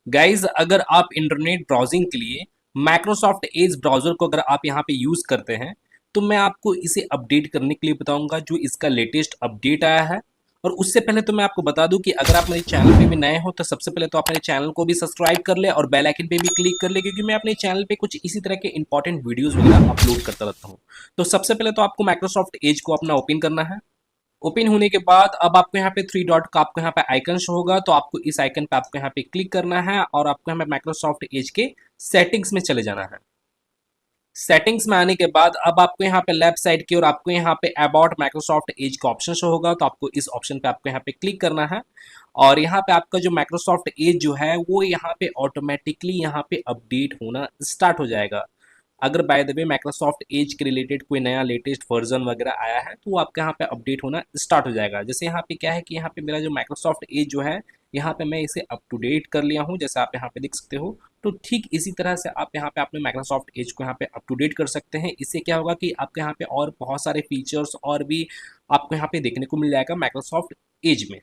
Guys अगर आप internet browsing के लिए माइक्रोसॉफ्ट एज ब्राउजर को अगर आप यहाँ पे यूज़ करते हैं तो मैं आपको इसे अपडेट करने के लिए बताऊंगा जो इसका लेटेस्ट अपडेट आया है। और उससे पहले तो मैं आपको बता दूं कि अगर आप मेरे चैनल पे भी नए हो तो सबसे पहले तो आप मेरे चैनल को भी सब्सक्राइब कर ले और बेल आइकन पे भी क्लिक कर ले, क्योंकि मैं अपने चैनल पे कुछ इसी तरह के इंपॉर्टेंट वीडियोस वगैरह अपलोड करता रहता हूँ। तो सबसे पहले तो आपको माइक्रोसॉफ्ट एज को अपना ओपन करना है। ओपन होने के बाद अब आपको यहाँ पे थ्री डॉट का आपको यहाँ पे आइकन शो होगा, तो आपको इस आइकन पे आपको यहाँ पे क्लिक करना है और आपको यहाँ पे माइक्रोसॉफ्ट एज के सेटिंग्स में चले जाना है। सेटिंग्स में आने के बाद अब आपको यहाँ पे लेफ्ट साइड की और आपको यहाँ पे अबाउट माइक्रोसॉफ्ट एज का ऑप्शन शो होगा, तो आपको इस ऑप्शन पे आपको यहाँ पे क्लिक करना है। और यहाँ पे आपका जो माइक्रोसॉफ्ट एज जो है वो यहाँ पे ऑटोमेटिकली यहाँ पे अपडेट होना स्टार्ट हो जाएगा। अगर by the way Microsoft Edge के रिलेटेड कोई नया लेटेस्ट वर्जन वगैरह आया है तो वो आपके यहाँ पे अपडेट होना स्टार्ट हो जाएगा। जैसे यहाँ पे क्या है कि यहाँ पे मेरा जो माइक्रोसॉफ्ट एज जो है यहाँ पे मैं इसे अप टू डेट कर लिया हूँ, जैसे आप यहाँ पे देख सकते हो। तो ठीक इसी तरह से आप यहाँ पे अपने माइक्रोसॉफ्ट एज को यहाँ पे अप टू डेट कर सकते हैं। इससे क्या होगा कि आपके यहाँ पे और बहुत सारे फीचर्स और भी आपको यहाँ पे देखने को मिल जाएगा माइक्रोसॉफ्ट एज में।